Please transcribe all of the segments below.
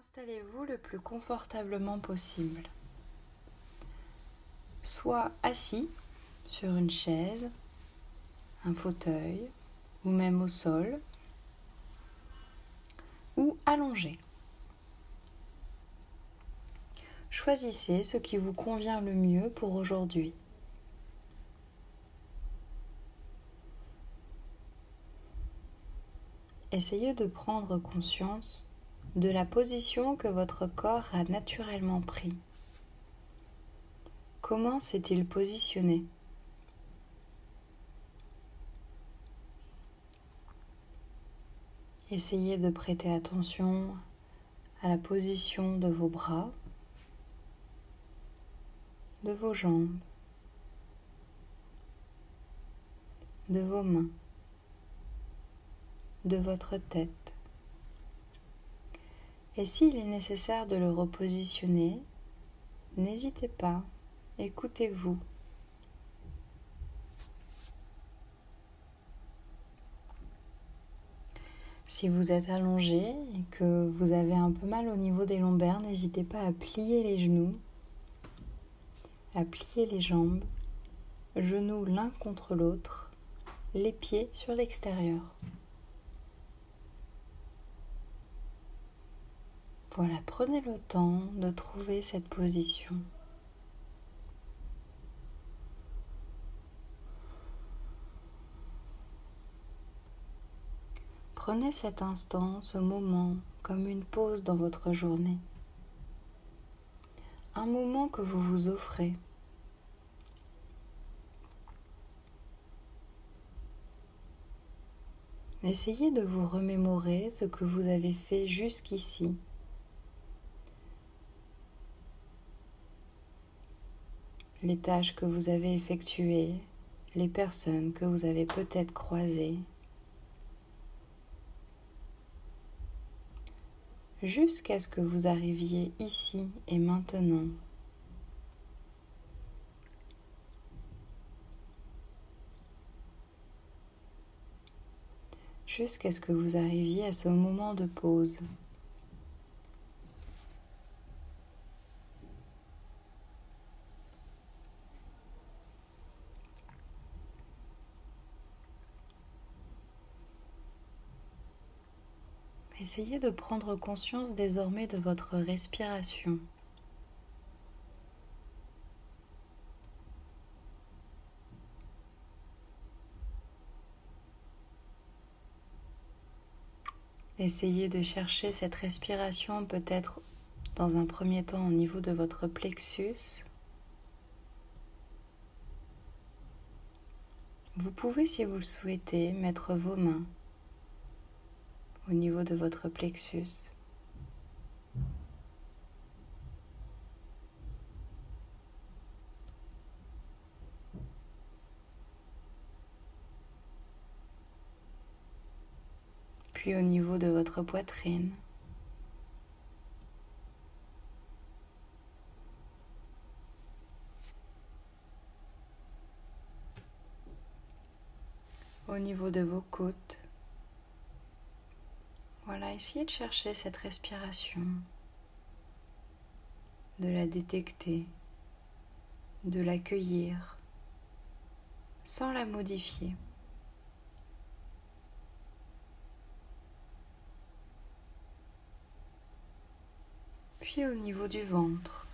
Installez-vous le plus confortablement possible. Soit assis sur une chaise, un fauteuil ou même au sol, ou allongé. Choisissez ce qui vous convient le mieux pour aujourd'hui. Essayez de prendre conscience de la position que votre corps a naturellement pris. Comment s'est-il positionné ? Essayez de prêter attention à la position de vos bras, de vos jambes, de vos mains, de votre tête. Et s'il est nécessaire de le repositionner, n'hésitez pas, écoutez-vous. Si vous êtes allongé et que vous avez un peu mal au niveau des lombaires, n'hésitez pas à plier les genoux, à plier les jambes, genoux l'un contre l'autre, les pieds sur l'extérieur. Voilà, prenez le temps de trouver cette position. Prenez cet instant, ce moment, comme une pause dans votre journée. Un moment que vous vous offrez. Essayez de vous remémorer ce que vous avez fait jusqu'ici. Les tâches que vous avez effectuées, les personnes que vous avez peut-être croisées. Jusqu'à ce que vous arriviez ici et maintenant. Jusqu'à ce que vous arriviez à ce moment de pause. Essayez de prendre conscience désormais de votre respiration. Essayez de chercher cette respiration peut-être dans un premier temps au niveau de votre plexus. Vous pouvez, si vous le souhaitez, mettre vos mains au niveau de votre plexus. Puis au niveau de votre poitrine. Au niveau de vos côtes. Voilà, essayez de chercher cette respiration, de la détecter, de l'accueillir, sans la modifier. Puis au niveau du ventre.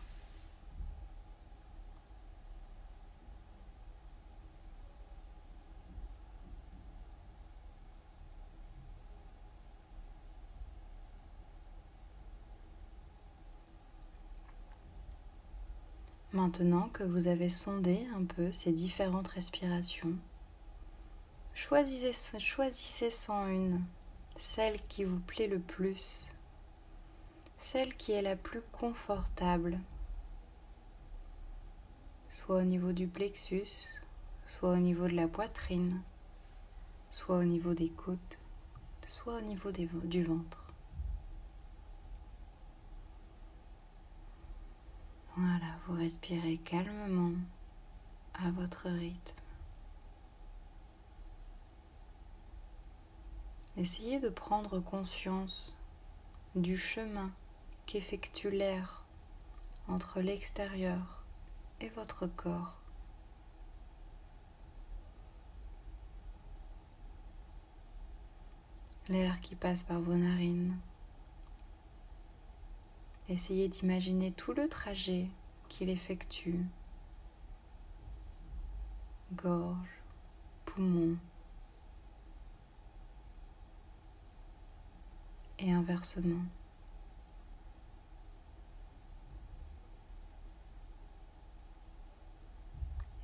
Maintenant que vous avez sondé un peu ces différentes respirations, choisissez-en une, celle qui vous plaît le plus, celle qui est la plus confortable, soit au niveau du plexus, soit au niveau de la poitrine, soit au niveau des côtes, soit au niveau du ventre. Voilà, vous respirez calmement à votre rythme. Essayez de prendre conscience du chemin qu'effectue l'air entre l'extérieur et votre corps. L'air qui passe par vos narines. Essayez d'imaginer tout le trajet qu'il effectue. Gorge, poumons et inversement.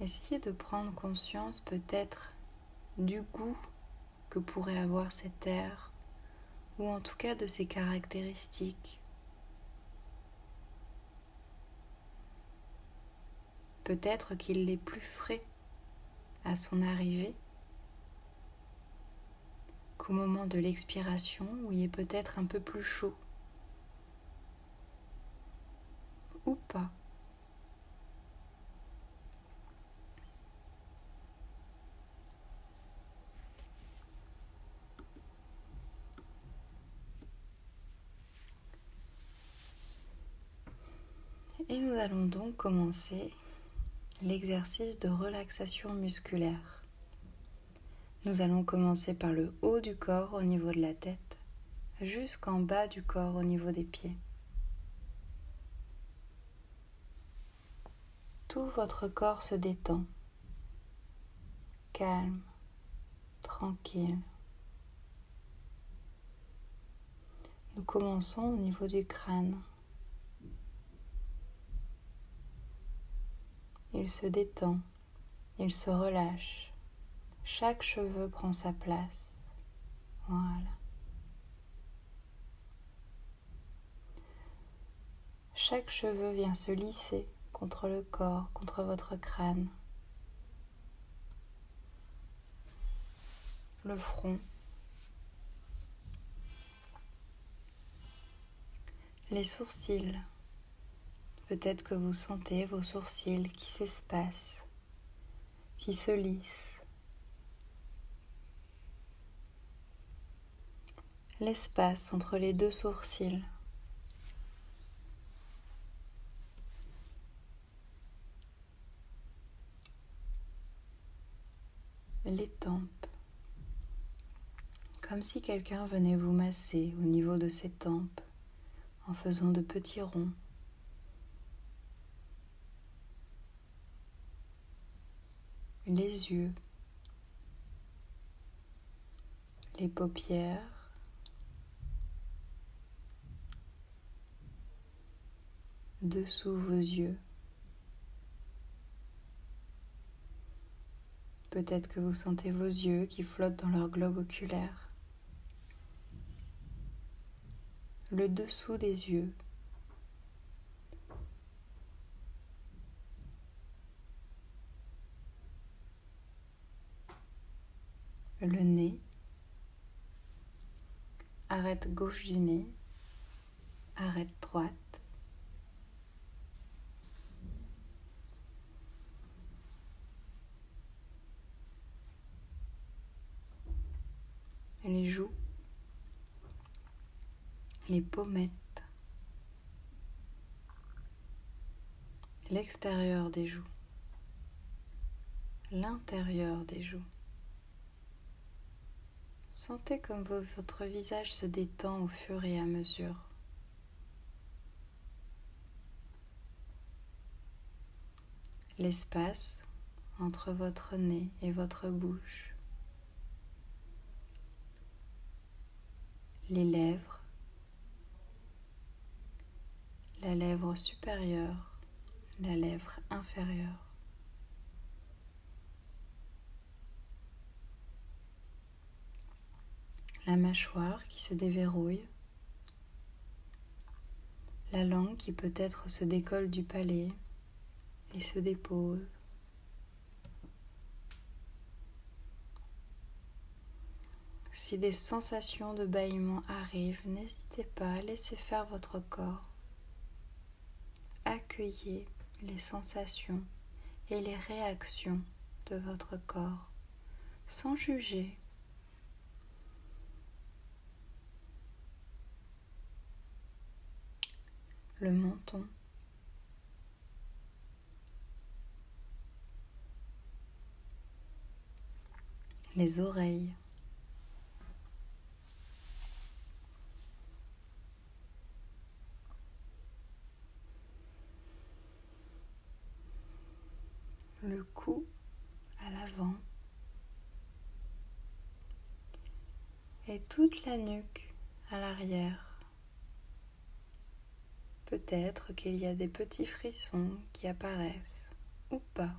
Essayez de prendre conscience peut-être du goût que pourrait avoir cet air, ou en tout cas de ses caractéristiques. Peut-être qu'il est plus frais à son arrivée qu'au moment de l'expiration où il est peut-être un peu plus chaud. Ou pas. Et nous allons donc commencer l'exercice de relaxation musculaire. Nous allons commencer par le haut du corps au niveau de la tête, jusqu'en bas du corps au niveau des pieds. Tout votre corps se détend, calme, tranquille. Nous commençons au niveau du crâne. Il se détend, il se relâche. Chaque cheveu prend sa place. Voilà. Chaque cheveu vient se lisser contre le corps, contre votre crâne. Le front. Les sourcils. Peut-être que vous sentez vos sourcils qui s'espacent, qui se lissent. L'espace entre les deux sourcils. Les tempes. Comme si quelqu'un venait vous masser au niveau de ces tempes en faisant de petits ronds. Les yeux. Les paupières. Dessous vos yeux. Peut-être que vous sentez vos yeux qui flottent dans leur globe oculaire. Le dessous des yeux. Le nez. Arête gauche du nez. Arête droite. Les joues, les pommettes, l'extérieur des joues, l'intérieur des joues. Sentez comme votre visage se détend au fur et à mesure. L'espace entre votre nez et votre bouche. Les lèvres, la lèvre supérieure, la lèvre inférieure. La mâchoire qui se déverrouille, la langue qui peut-être se décolle du palais et se dépose. Si des sensations de bâillement arrivent, n'hésitez pas à laisser faire votre corps. Accueillez les sensations et les réactions de votre corps sans juger. le menton, les oreilles, le cou à l'avant et toute la nuque à l'arrière. Peut-être qu'il y a des petits frissons qui apparaissent ou pas.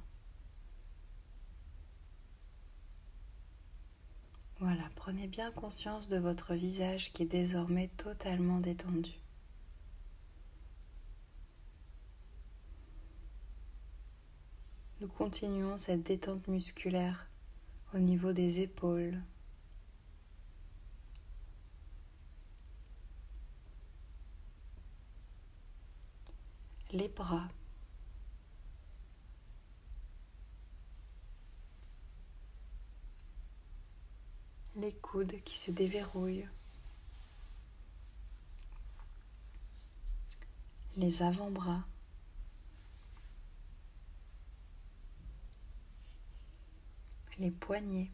Voilà, prenez bien conscience de votre visage qui est désormais totalement détendu. Nous continuons cette détente musculaire au niveau des épaules, les bras, les coudes qui se déverrouillent, les avant-bras, les poignets,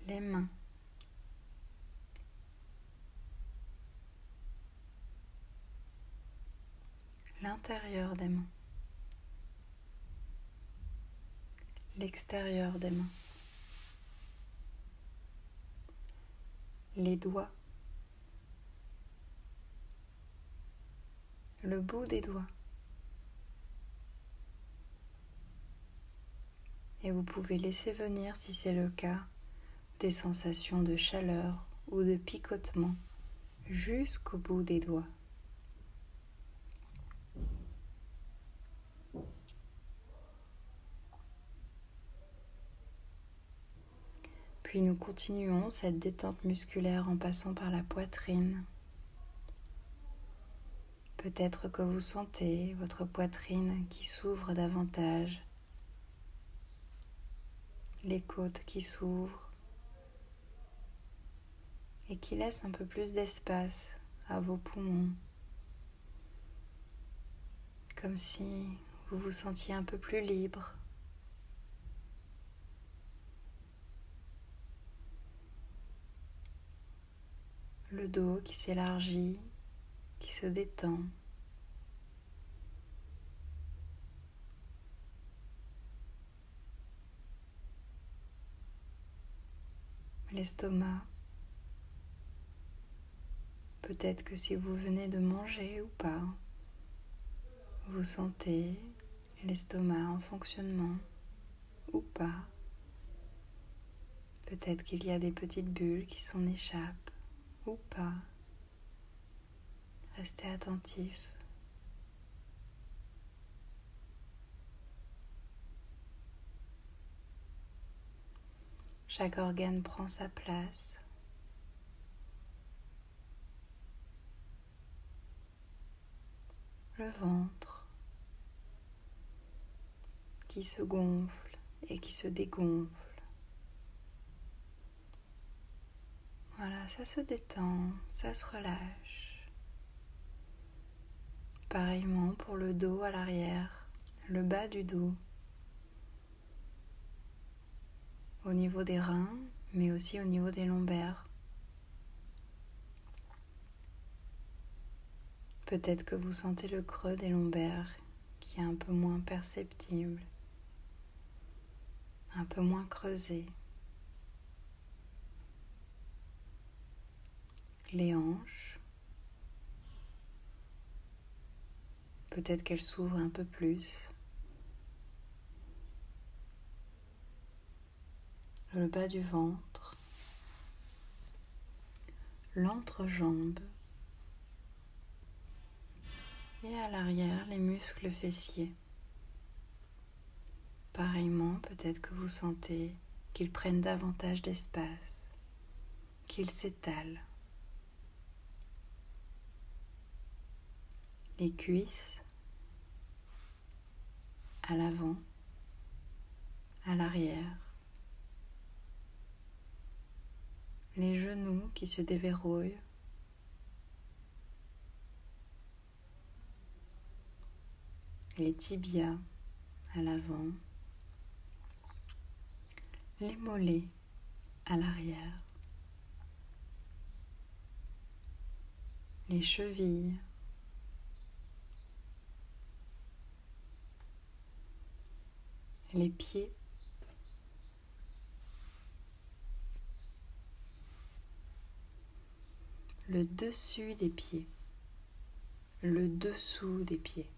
les mains, l'intérieur des mains, l'extérieur des mains, les doigts, le bout des doigts. Et vous pouvez laisser venir, si c'est le cas, des sensations de chaleur ou de picotement jusqu'au bout des doigts. Puis nous continuons cette détente musculaire en passant par la poitrine. Peut-être que vous sentez votre poitrine qui s'ouvre davantage, les côtes qui s'ouvrent et qui laissent un peu plus d'espace à vos poumons, comme si vous vous sentiez un peu plus libre. Le dos qui s'élargit, qui se détend. L'estomac. Peut-être que si vous venez de manger ou pas, vous sentez l'estomac en fonctionnement ou pas. Peut-être qu'il y a des petites bulles qui s'en échappent ou pas. Restez attentif. Chaque organe prend sa place. Le ventre qui se gonfle et qui se dégonfle. Voilà, ça se détend, ça se relâche. Pareillement pour le dos à l'arrière, le bas du dos, au niveau des reins, mais aussi au niveau des lombaires. Peut-être que vous sentez le creux des lombaires qui est un peu moins perceptible, un peu moins creusé. Les hanches, peut-être qu'elles s'ouvrent un peu plus. Le bas du ventre, l'entrejambe et à l'arrière les muscles fessiers. Pareillement, peut-être que vous sentez qu'ils prennent davantage d'espace, qu'ils s'étalent. Les cuisses, à l'avant, à l'arrière. les genoux qui se déverrouillent, les tibias à l'avant, les mollets à l'arrière, les chevilles, les pieds, le dessus des pieds, le dessous des pieds,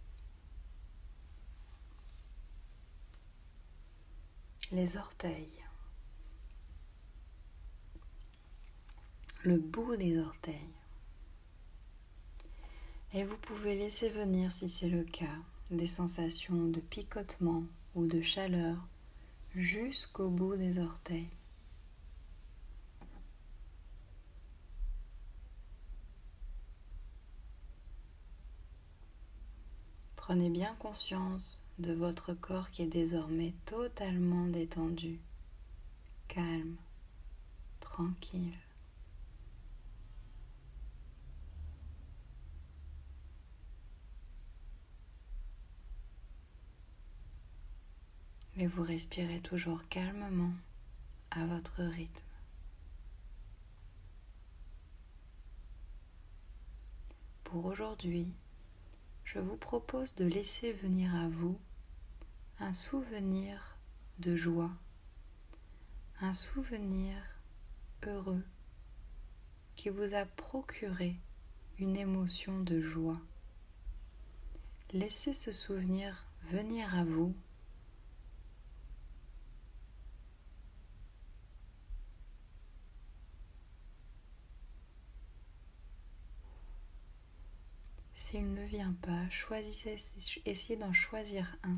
les orteils, le bout des orteils. Et vous pouvez laisser venir, si c'est le cas, des sensations de picotement ou de chaleur jusqu'au bout des orteils. Prenez bien conscience de votre corps qui est désormais totalement détendu, calme, tranquille. Et vous respirez toujours calmement à votre rythme. Pour aujourd'hui, je vous propose de laisser venir à vous un souvenir de joie, un souvenir heureux qui vous a procuré une émotion de joie. Laissez ce souvenir venir à vous. S'il ne vient pas, essayez d'en choisir un.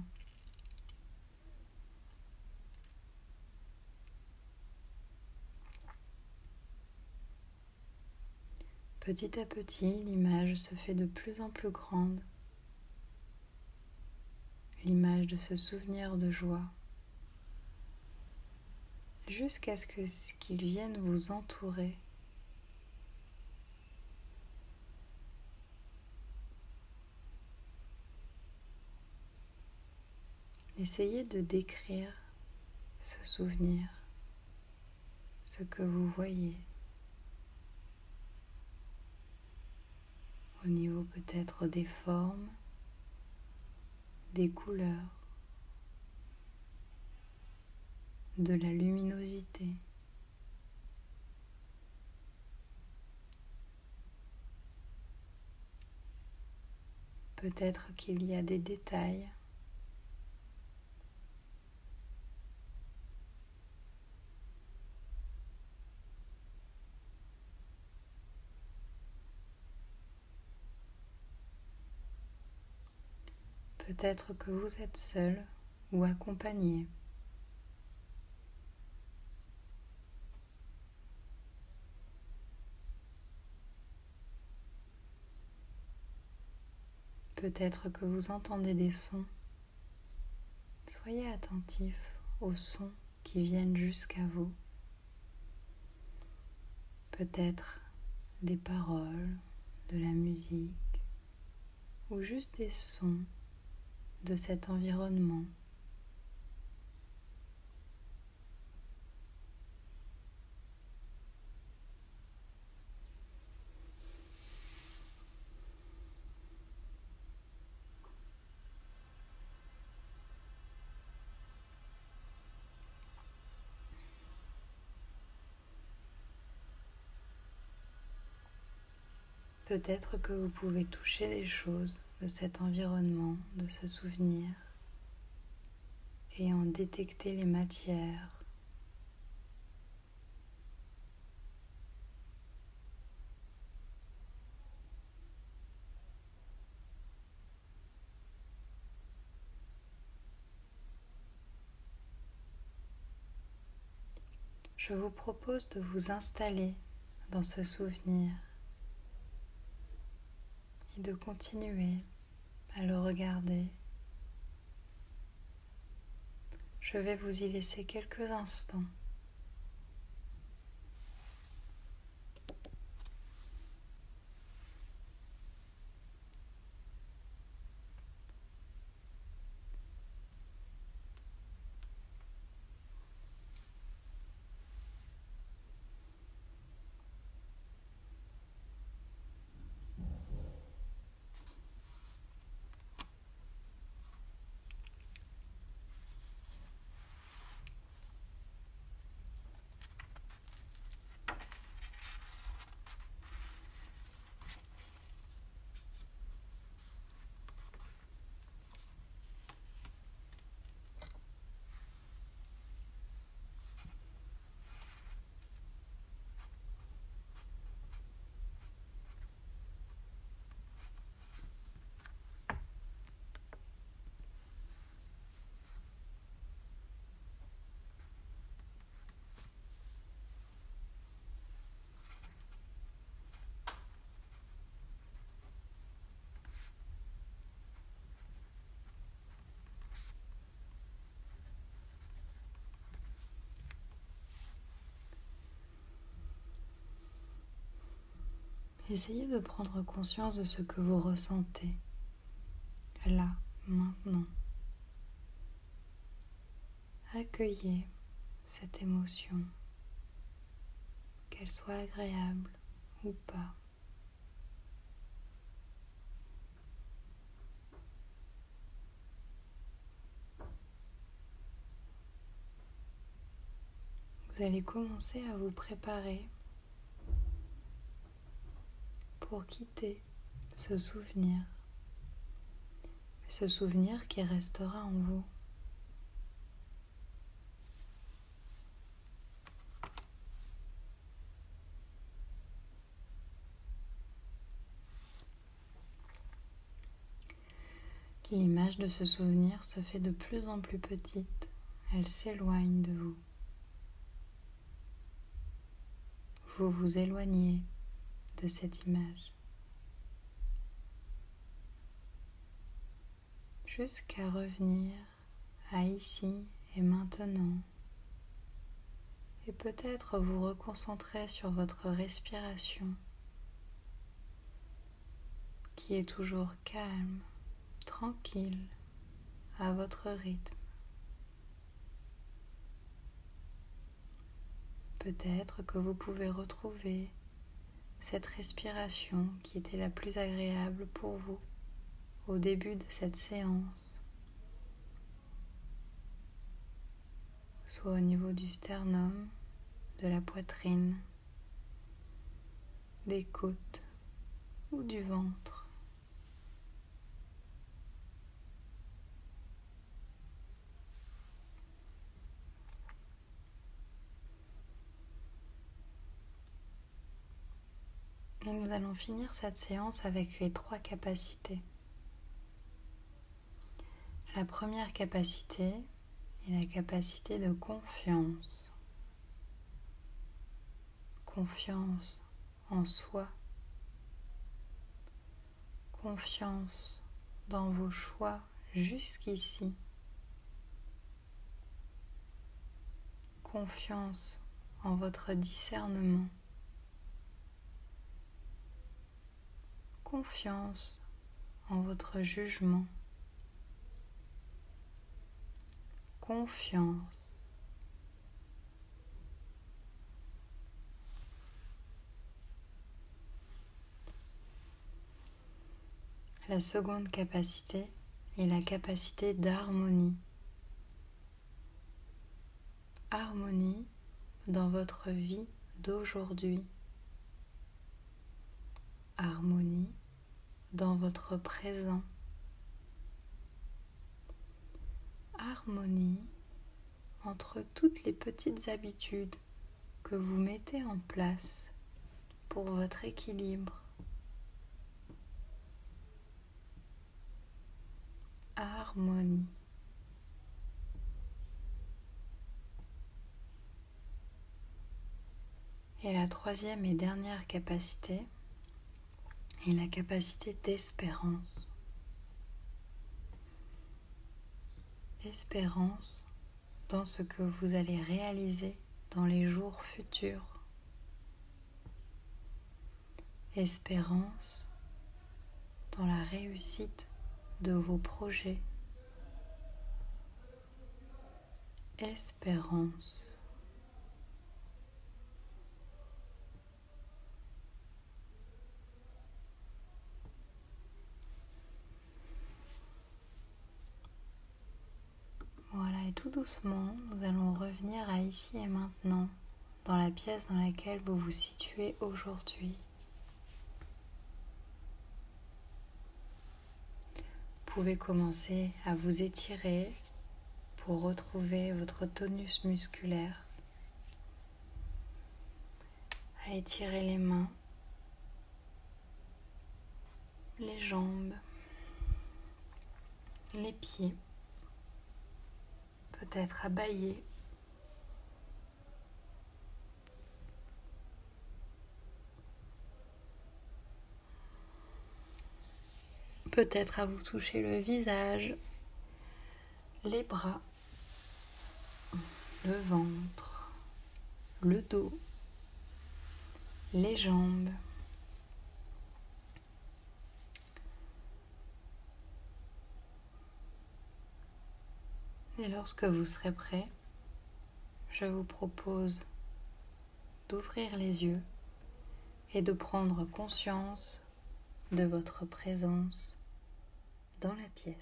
Petit à petit, l'image se fait de plus en plus grande. L'image de ce souvenir de joie. Jusqu'à ce qu'il vienne vous entourer. Essayez de décrire ce souvenir, ce que vous voyez, au niveau peut-être des formes, des couleurs, de la luminosité. Peut-être qu'il y a des détails. Peut-être que vous êtes seul ou accompagné. Peut-être que vous entendez des sons. Soyez attentif aux sons qui viennent jusqu'à vous. Peut-être des paroles, de la musique ou juste des sons de cet environnement. Peut-être que vous pouvez toucher des choses de cet environnement, de ce souvenir, et en détecter les matières. Je vous propose de vous installer dans ce souvenir et de continuer à le regarder. Je vais vous y laisser quelques instants. Essayez de prendre conscience de ce que vous ressentez, là, maintenant. Accueillez cette émotion, qu'elle soit agréable ou pas. Vous allez commencer à vous préparer pour quitter ce souvenir qui restera en vous. L'image de ce souvenir se fait de plus en plus petite, elle s'éloigne de vous. Vous vous éloignez de cette image jusqu'à revenir à ici et maintenant et peut-être vous reconcentrer sur votre respiration qui est toujours calme, tranquille, à votre rythme. Peut-être que vous pouvez retrouver cette respiration qui était la plus agréable pour vous au début de cette séance, soit au niveau du sternum, de la poitrine, des côtes ou du ventre. Et nous allons finir cette séance avec les 3 capacités. La première capacité est la capacité de confiance. Confiance en soi. Confiance dans vos choix jusqu'ici. Confiance en votre discernement. Confiance en votre jugement. Confiance. La seconde capacité est la capacité d'harmonie. Harmonie dans votre vie d'aujourd'hui. Harmonie dans votre présent. Harmonie entre toutes les petites habitudes que vous mettez en place pour votre équilibre. Harmonie. Et la troisième et dernière capacité est la capacité d'espérance. Espérance dans ce que vous allez réaliser dans les jours futurs. Espérance dans la réussite de vos projets. Espérance. Voilà, et tout doucement, nous allons revenir à ici et maintenant, dans la pièce dans laquelle vous vous situez aujourd'hui. Vous pouvez commencer à vous étirer pour retrouver votre tonus musculaire, à étirer les mains, les jambes, les pieds, peut-être à bâiller. Peut-être à vous toucher le visage, les bras, le ventre, le dos, les jambes. Et lorsque vous serez prêt, je vous propose d'ouvrir les yeux et de prendre conscience de votre présence dans la pièce.